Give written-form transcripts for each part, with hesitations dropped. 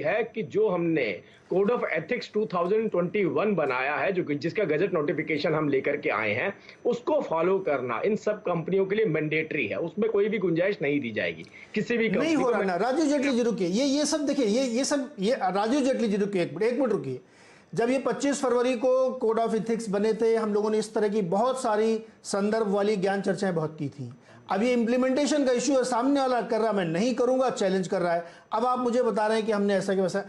है कि जो हमने कोड ऑफ एथिक्स 2021 बनाया है, जो जिसका गजट नोटिफिकेशन हम लेकर के आए हैं, उसको फॉलो करना इन सब कंपनियों के लिए मैंडेटरी है। उसमें कोई भी गुंजाइश नहीं दी जाएगी किसी भी नहीं हो रहा ना। राजीव जेटली जी रुकिए, ये सब देखिए, ये सब ये राजीव जेटली जी रुकिए, एक मिनट रुकिए। जब ये 25 फरवरी को कोड ऑफ एथिक्स बने थे, हम लोगों ने इस तरह की बहुत सारी संदर्भ वाली ज्ञान चर्चाएं बहुत की थी। अब ये इम्प्लीमेंटेशन का इश्यू है, सामने वाला कर रहा, मैं नहीं करूंगा, चैलेंज कर रहा है। अब आप मुझे बता रहे हैं कि हमने ऐसा कि वैसा।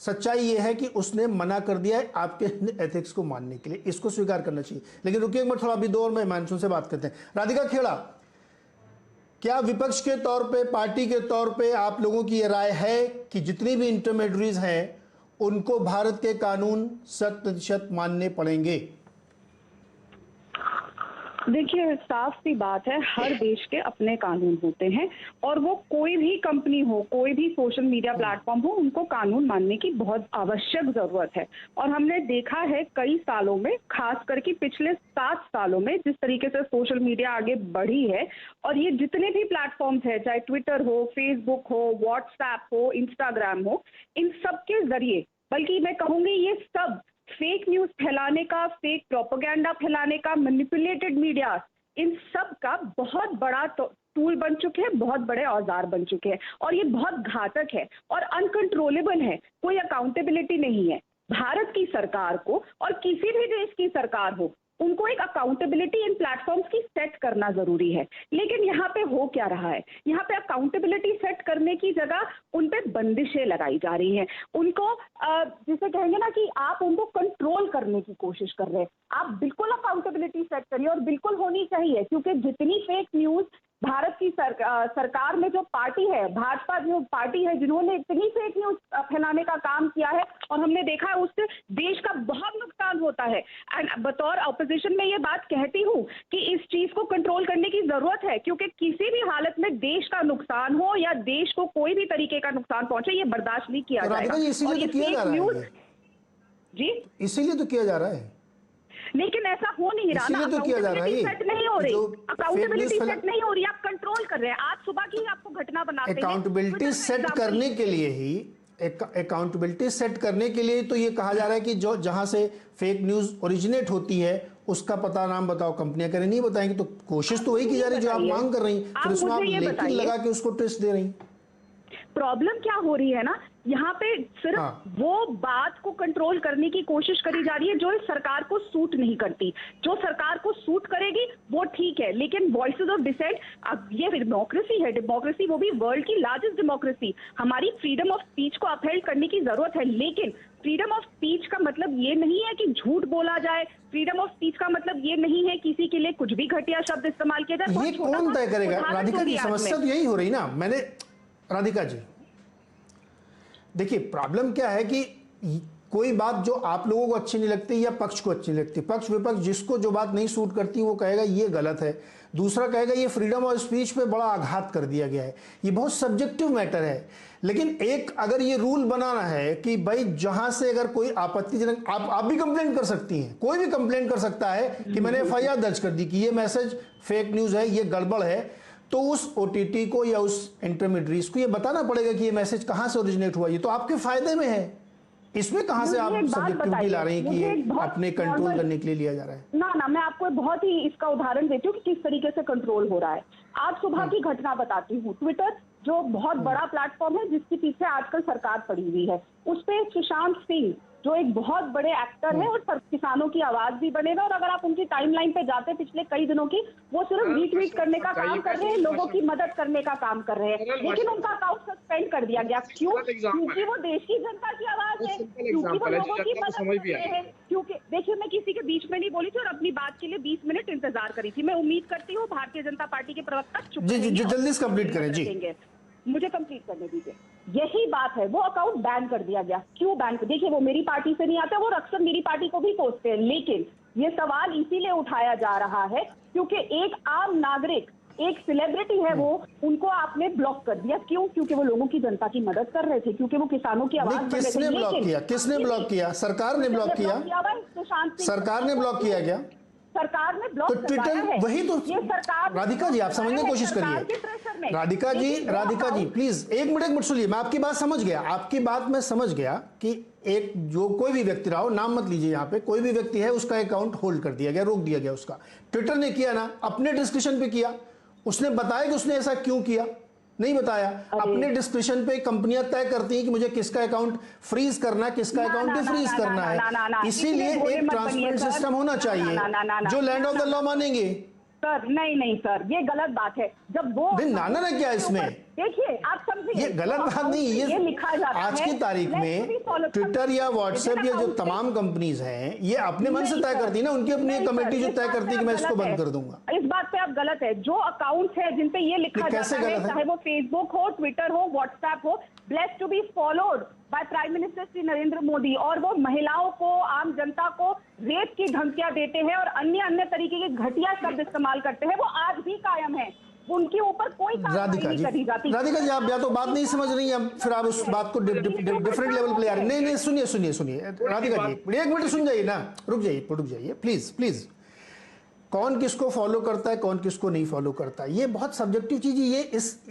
सच्चाई ये है कि उसने मना कर दिया है आपके एथिक्स को मानने के लिए, इसको स्वीकार करना चाहिए। लेकिन रुकिए एक मिनट, थोड़ा अभी दो और में हिमांशु से बात करते हैं। राधिका खेड़ा, क्या विपक्ष के तौर पे, पार्टी के तौर पे आप लोगों की यह राय है कि जितनी भी इंटरमीडिएटरीज हैं उनको भारत के कानून 100% मानने पड़ेंगे? देखिए, साफ सी बात है, हर देश के अपने कानून होते हैं और वो कोई भी कंपनी हो, कोई भी सोशल मीडिया प्लेटफॉर्म हो, उनको कानून मानने की बहुत आवश्यक जरूरत है। और हमने देखा है कई सालों में, खास करके पिछले 7 सालों में, जिस तरीके से सोशल मीडिया आगे बढ़ी है और ये जितने भी प्लेटफॉर्म्स है, चाहे ट्विटर हो, फेसबुक हो, व्हाट्सएप हो, इंस्टाग्राम हो, इन सब के जरिए, बल्कि मैं कहूंगी ये सब फेक न्यूज फैलाने का, फेक प्रोपेगेंडा फैलाने का, मैनिपुलेटेड मीडिया, इन सब का बहुत बड़ा टूल बन चुके हैं, बहुत बड़े औजार बन चुके हैं और ये बहुत घातक है और अनकंट्रोलेबल है। कोई अकाउंटेबिलिटी नहीं है। भारत की सरकार को और किसी भी देश की सरकार हो, उनको एक अकाउंटेबिलिटी इन प्लेटफॉर्म्स की सेट करना जरूरी है। लेकिन यहाँ पे हो क्या रहा है, यहाँ पे अकाउंटेबिलिटी सेट करने की जगह उन पे बंदिशें लगाई जा रही हैं। उनको जिसे कहेंगे ना कि आप उनको कंट्रोल करने की कोशिश कर रहे हैं। आप बिल्कुल अकाउंटेबिलिटी सेट करिए और बिल्कुल होनी चाहिए, क्योंकि जितनी फेक न्यूज भारत की सरकार में जो पार्टी है, भाजपा जो पार्टी है, जिन्होंने इतनी फेक न्यूज फैलाने का काम किया है और हमने देखा है उससे देश का बहुत नुकसान होता है। एंड बतौर ऑपोजिशन में ये बात कहती हूँ कि इस चीज को कंट्रोल करने की जरूरत है, क्योंकि किसी भी हालत में देश का नुकसान हो या देश को कोई भी तरीके का नुकसान पहुंचे, ये बर्दाश्त नहीं किया जाएगा। इसीलिए तो किया जा रहा है जी, इसीलिए तो किया जा रहा है। लेकिन ऐसा हो नहीं रहा ना, अकाउंटेबिलिटी सेट नहीं हो रही, अकाउंटेबिलिटी सेट नहीं हो रही, आप कंट्रोल कर रहे हैं। आज सुबह की आपको घटना बनाते हैं। अकाउंटेबिलिटी सेट करने के लिए ही, अकाउंटेबिलिटी सेट करने के लिए तो ये कहा जा रहा है कि जो जहां से फेक न्यूज ओरिजिनेट होती है उसका पता नाम बताओ। कंपनियां करें, नहीं बताएंगी तो कोशिश तो वही की जा रही है जो आप मांग कर रही, फिर उसमें आप लेकिन लगा के उसको ट्विस्ट दे रही। प्रॉब्लम क्या हो रही है ना, यहाँ पे सिर्फ वो बात को कंट्रोल करने की कोशिश करी जा रही है जो इस सरकार को सूट नहीं करती। जो सरकार को सूट करेगी वो ठीक है, लेकिन वॉइसेस ऑफ डिसेंट, अब ये डेमोक्रेसी है, डेमोक्रेसी वो भी वर्ल्ड की लार्जेस्ट डेमोक्रेसी, हमारी फ्रीडम ऑफ स्पीच को अपहेल्ड करने की जरूरत है। लेकिन फ्रीडम ऑफ स्पीच का मतलब ये नहीं है कि झूठ बोला जाए, फ्रीडम ऑफ स्पीच का मतलब ये नहीं है किसी के लिए कुछ भी घटिया शब्द इस्तेमाल किया जाए। ये कौन तय करेगा? राधिका जी, समस्या तो यही हो रही ना। मैंने, राधिका जी देखिए, प्रॉब्लम क्या है कि कोई बात जो आप लोगों को अच्छी नहीं लगती या पक्ष को अच्छी नहीं लगती, पक्ष विपक्ष जिसको जो बात नहीं सूट करती वो कहेगा ये गलत है, दूसरा कहेगा ये फ्रीडम ऑफ स्पीच पे बड़ा आघात कर दिया गया है। ये बहुत सब्जेक्टिव मैटर है। लेकिन एक अगर ये रूल बनाना है कि भाई जहां से अगर कोई आपत्तिजनक, आप भी कंप्लेंट कर सकती हैं, कोई भी कंप्लेंट कर सकता है कि मैंने एफआईआर दर्ज कर दी कि ये मैसेज फेक न्यूज है, ये गड़बड़ है, तो उस ओटीटी को या उस इंटरमीडिएटरीज को ये बताना पड़ेगा कि ये मैसेज कहां से ओरिजिनेट हुआ। ये तो आपके फायदे में है। इसमें कहां से आप सब्जेक्टिविटी ला रही हैं कि ये अपने कंट्रोल करने के लिए लिया जा रहा है? ना, मैं आपको बहुत ही इसका उदाहरण देती हूँ कि किस तरीके से कंट्रोल हो रहा है। आज सुबह की घटना बताती हूँ। ट्विटर जो बहुत बड़ा प्लेटफॉर्म है जिसके पीछे आजकल सरकार पड़ी हुई है, उस पे सुशांत सिंह जो एक बहुत बड़े एक्टर है और किसानों की आवाज भी बनेगा, और अगर आप उनकी टाइमलाइन पे जाते पिछले कई दिनों की, वो सिर्फ रीट्वीट करने का काम कर रहे हैं, लोगों की मदद करने का काम कर रहे हैं, लेकिन उनका अकाउंट सस्पेंड कर दिया गया। क्यों? क्योंकि वो देश की जनता की आवाज है, क्योंकि वो लोगों की मदद कर रहे हैं। क्योंकि देखिए, मैं किसी के बीच में नहीं बोली थी और अपनी बात के लिए 20 मिनट इंतजार करी थी। मैं उम्मीद करती हूँ भारतीय जनता पार्टी के प्रवक्ता जल्दी से कंप्लीट करें जी, मुझे कंप्लीट करने दीजिए। यही बात है, वो अकाउंट बैन कर दिया गया। क्यों बैन? देखिए, वो मेरी पार्टी से नहीं आता, वो अक्सर मेरी पार्टी को भी कोसते हैं, लेकिन ये सवाल इसीलिए उठाया जा रहा है क्योंकि एक आम नागरिक, एक सेलिब्रिटी है, वो उनको आपने ब्लॉक कर दिया। क्यों? क्योंकि वो लोगों की जनता की मदद कर रहे थे, क्योंकि वो किसानों की आवाज बन रहे थे। किसने ब्लॉक किया? किसने ब्लॉक किया? सरकार ने ब्लॉक किया। सरकार ने ब्लॉक किया क्या? सरकार ने ब्लॉक तो ट्विटर वही तो, ये सरकार, राधिका जी आप समझने की कोशिश करिए। राधिका जी प्लीज एक मिनट सुनिए, मैं आपकी बात समझ गया, आपकी बात मैं समझ गया कि एक जो कोई भी व्यक्ति रहा हो, नाम मत लीजिए यहाँ पे, कोई भी व्यक्ति है उसका अकाउंट होल्ड कर दिया गया, रोक दिया गया उसका। ट्विटर ने किया ना, अपने डिस्क्रिप्शन पे किया, उसने बताया कि उसने ऐसा क्यों किया, नहीं बताया। अपने डिस्क्रिप्शन पे कंपनियां तय करती हैं कि मुझे किसका अकाउंट फ्रीज करना है, किसका अकाउंट डिफ्रीज करना है, इसीलिए एक ट्रांसपेरेंट सिस्टम होना चाहिए जो लैंड ऑफ द लॉ मानेंगे। सर नहीं सर, ये गलत बात है। जब वो नाना ने क्या इसमें, देखिए आप समझिए, ये गलत बात नहीं, ये लिखा जाता आज की तारीख में ट्विटर या व्हाट्सएप या जो तमाम कंपनीज हैं ये अपने मन से तय करती है ना, उनकी अपनी कमेटी जो तय करती है कि मैं इसको बंद कर दूंगा। इस बात पे आप गलत है। जो अकाउंट्स है जिन पे ये लिखा जाता है, चाहे वो फेसबुक हो, ट्विटर हो, व्हाट्सएप हो, blessed to be followed by prime minister Shri Narendra Modi, और वो महिलाओं को, आम जनता को रेप की धमकियां देते हैं और अन्य तरीके के घटिया शब्द इस्तेमाल करते हैं, वो आज भी कायम है। उनके ऊपर कोई कार्रवाई नहीं करी जाती। राधिका जी आप या तो बात नहीं समझ रही हैं, फिर आप उस बात को डिफरेंट लेवल पे ले आ रही हैं। नहीं सुनिए राधिका जी, एक मिनट सुन जाइए ना, रुक जाइए प्लीज। कौन किसको फॉलो करता है, कौन किसको नहीं फॉलो करता है, ये बहुत सब्जेक्टिव चीज है। ये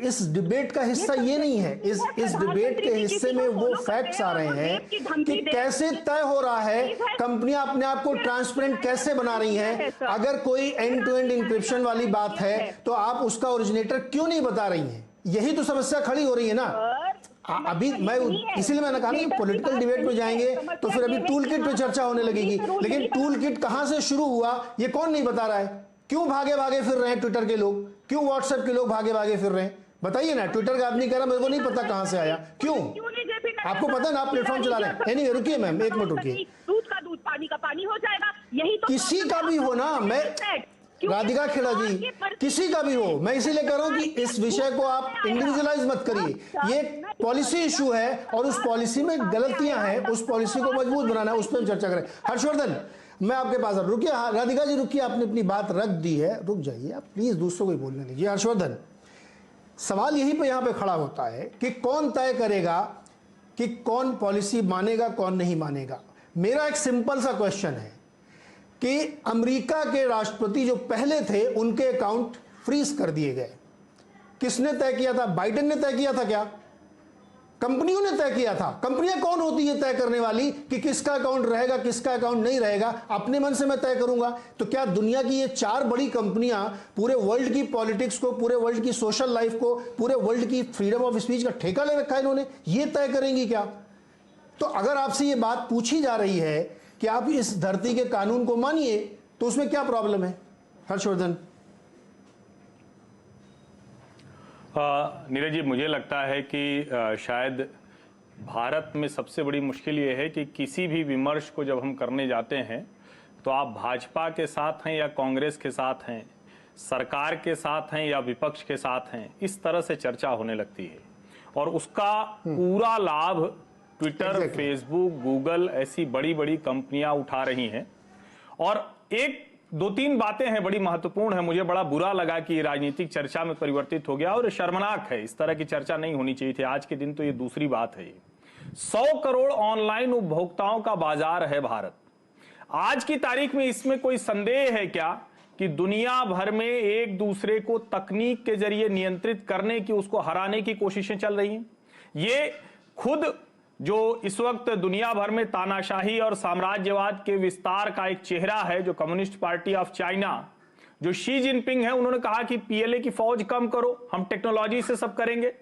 इस डिबेट का हिस्सा ये नहीं है। इस डिबेट के हिस्से में वो फैक्ट्स आ रहे हैं कि कैसे तय हो रहा है, कंपनियां अपने आप को ट्रांसपेरेंट कैसे बना रही हैं। अगर कोई एंड टू एंड इंक्रिप्शन वाली बात है तो आप उसका ओरिजिनेटर क्यों नहीं बता रही हैं? यही तो समस्या खड़ी हो रही है ना। अभी मैं इसीलिए मैंने कहा ना पॉलिटिकल डिबेट में जाएंगे तो फिर अभी टूल किट पे चर्चा होने लगेगी, लेकिन टूल किट कहां से शुरू हुआ ये कौन नहीं बता रहा है। क्यों भागे फिर रहे हैं ट्विटर के लोग, क्यों व्हाट्सएप के लोग भागे फिर रहे हैं, बताइए ना। ट्विटर का आदमी कह रहा मेरे को नहीं पता कहां से आया, क्यों? आपको पता ना, आप प्लेटफॉर्म चला रहे हैं। नहीं रुकिए मैम, एक मिनट रुकिए। दूध का दूध, पानी का पानी हो जाएगा, यही तो किसी का भी हो ना, मैं राधिका खेड़ा जी किसी का भी हो, मैं इसीलिए कह रहा हूं कि इस विषय को आप इंडिविजुअलाइज मत करिए। ये पॉलिसी इशू है और उस पॉलिसी में गलतियां हैं, उस पॉलिसी को मजबूत बनाना है, उस पर चर्चा करें। हर्षवर्धन मैं आपके पास रुकिए, राधिका जी रुकिए, आपने अपनी बात रख दी है, रुक जाइए आप प्लीज, दूसरों को बोलने दीजिए। हर्षवर्धन सवाल यहीं पे यहां पे खड़ा होता है कि कौन तय करेगा कि कौन पॉलिसी मानेगा कौन नहीं मानेगा। मेरा एक सिंपल सा क्वेश्चन है कि अमेरिका के राष्ट्रपति जो पहले थे उनके अकाउंट फ्रीज कर दिए गए, किसने तय किया था? बाइडेन ने तय किया था क्या? कंपनियों ने तय किया था। कंपनियां कौन होती है तय करने वाली कि किसका अकाउंट रहेगा किसका अकाउंट नहीं रहेगा? अपने मन से मैं तय करूंगा। तो क्या दुनिया की ये 4 बड़ी कंपनियां पूरे वर्ल्ड की पॉलिटिक्स को, पूरे वर्ल्ड की सोशल लाइफ को, पूरे वर्ल्ड की फ्रीडम ऑफ स्पीच का ठेका ले रखा है इन्होंने? ये तय करेंगी क्या? तो अगर आपसे ये बात पूछी जा रही है कि आप इस धरती के कानून को मानिए तो उसमें क्या प्रॉब्लम है? हर्षवर्धन। नीरज जी मुझे लगता है कि शायद भारत में सबसे बड़ी मुश्किल ये है कि किसी भी विमर्श को जब हम करने जाते हैं तो आप भाजपा के साथ हैं या कांग्रेस के साथ हैं, सरकार के साथ हैं या विपक्ष के साथ हैं, इस तरह से चर्चा होने लगती है और उसका पूरा लाभ ट्विटर, फेसबुक, गूगल ऐसी बड़ी बड़ी कंपनियां उठा रही हैं। और एक 2-3 बातें हैं बड़ी महत्वपूर्ण है। मुझे बड़ा बुरा लगा कि राजनीतिक चर्चा में परिवर्तित हो गया और शर्मनाक है, इस तरह की चर्चा नहीं होनी चाहिए थी। आज के दिन तो ये दूसरी बात है। 100 करोड़ ऑनलाइन उपभोक्ताओं का बाजार है भारत। आज की तारीख में इसमें कोई संदेह है क्या कि दुनिया भर में एक दूसरे को तकनीक के जरिए नियंत्रित करने की, उसको हराने की कोशिशें चल रही हैं? ये खुद जो इस वक्त दुनिया भर में तानाशाही और साम्राज्यवाद के विस्तार का एक चेहरा है, जो कम्युनिस्ट पार्टी ऑफ चाइना, जो शी जिनपिंग है, उन्होंने कहा कि पीएलए की फौज कम करो, हम टेक्नोलॉजी से सब करेंगे।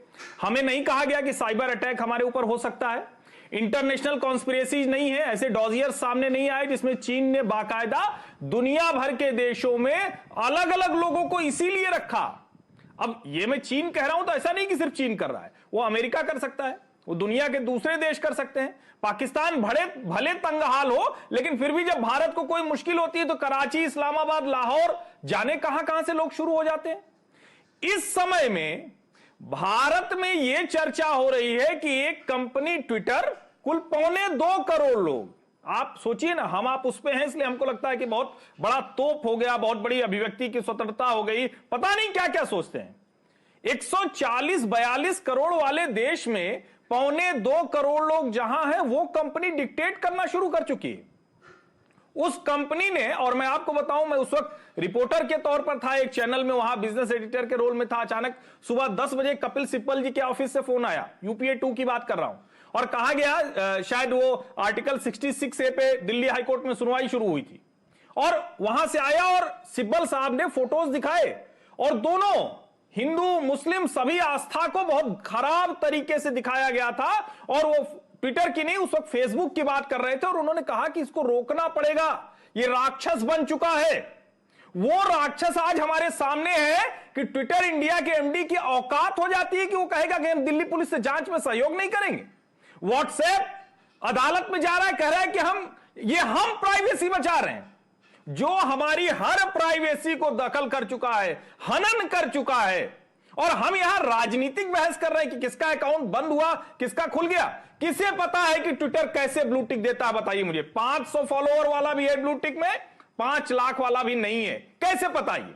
हमें नहीं कहा गया कि साइबर अटैक हमारे ऊपर हो सकता है। इंटरनेशनल कॉन्स्पिरेसीज नहीं है, ऐसे डॉजियर सामने नहीं आए जिसमें चीन ने बाकायदा दुनिया भर के देशों में अलग अलग लोगों को इसीलिए रखा। अब ये मैं चीन कह रहा हूं तो ऐसा नहीं कि सिर्फ चीन कर रहा है, वो अमेरिका कर सकता है, वो दुनिया के दूसरे देश कर सकते हैं। पाकिस्तान भले तंगहाल हो, लेकिन फिर भी जब भारत को कोई मुश्किल होती है तो कराची, इस्लामाबाद, लाहौर, जाने कहां से लोग शुरू हो जाते हैं। इस समय में भारत में यह चर्चा हो रही है कि एक कंपनी ट्विटर, कुल 2.25 करोड़ लोग, आप सोचिए ना, हम आप उस पे हैं इसलिए हमको लगता है कि बहुत बड़ा तोप हो गया, बहुत बड़ी अभिव्यक्ति की स्वतंत्रता हो गई, पता नहीं क्या क्या सोचते हैं। 140-42 करोड़ वाले देश में 2.25 करोड़ लोग जहां हैं, वो कंपनी डिक्टेट करना शुरू कर चुकी है। उस कंपनी ने, और मैं आपको बताऊं, मैं उस वक्त रिपोर्टर के तौर पर था, एक चैनल में वहां बिजनेस एडिटर के रोल में था। अचानक सुबह 10 बजे कपिल सिब्बल जी के ऑफिस से फोन आया, यूपीए 2 की बात कर रहा हूं, और कहा गया शायद वो आर्टिकल 66A पे दिल्ली हाईकोर्ट में सुनवाई शुरू हुई थी, और वहां से आया और सिब्बल साहब ने फोटोज दिखाए, और दोनों हिंदू मुस्लिम सभी आस्था को बहुत खराब तरीके से दिखाया गया था, और वो ट्विटर की नहीं, उस वक्त फेसबुक की बात कर रहे थे, और उन्होंने कहा कि इसको रोकना पड़ेगा, ये राक्षस बन चुका है। वो राक्षस आज हमारे सामने है कि ट्विटर इंडिया के एमडी की औकात हो जाती है कि वो कहेगा कि हम दिल्ली पुलिस से जांच में सहयोग नहीं करेंगे। व्हाट्सएप अदालत में जा रहा है, कह रहा है कि हम प्राइवेसी बचा रहे हैं, जो हमारी हर प्राइवेसी को दखल कर चुका है, हनन कर चुका है, और हम यहां राजनीतिक बहस कर रहे हैं कि किसका अकाउंट बंद हुआ, किसका खुल गया। किसे पता है कि ट्विटर कैसे ब्लू टिक देता है? बताइए मुझे। 500 फॉलोअर वाला भी है ब्लू टिक में, 5 लाख वाला भी नहीं है। कैसे पता? ये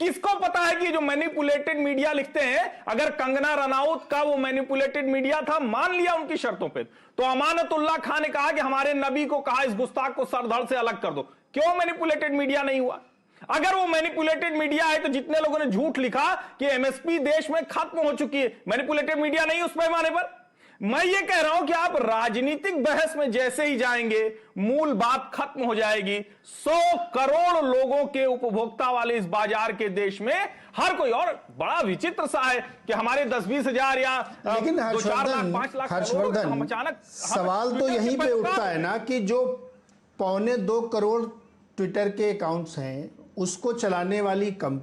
किसको पता है कि जो मैनिपुलेटेड मीडिया लिखते हैं, अगर कंगना रनौत का वो मैनिपुलेटेड मीडिया था, मान लिया उनकी शर्तों पे, तो अमानतुल्लाह खान ने कहा कि हमारे नबी को कहा इस गुस्ताख को सरधड़ से अलग कर दो। क्यों मैनिपुलेटेड मीडिया नहीं हुआ? अगर वो मैनिपुलेटेड मीडिया है तो जितने लोगों ने झूठ लिखा कि एमएसपी देश में खत्म हो चुकी है, मैनिपुलेटेड मीडिया नहीं उस पैमाने पर। मैं ये कह रहा हूं कि आप राजनीतिक बहस में जैसे ही जाएंगे, मूल बात खत्म हो जाएगी। 100 करोड़ लोगों के उपभोक्ता वाले इस बाजार के देश में हर कोई, और बड़ा विचित्र सा है कि हमारे 10-20 हजार या 2-4 लाख 5 लाख हर्षवर्धन, अचानक सवाल तो यहीं पे उठता है ना कि जो 1.25 करोड़ ट्विटर के अकाउंट्स हैं, उसको चलाने वाली कंपनी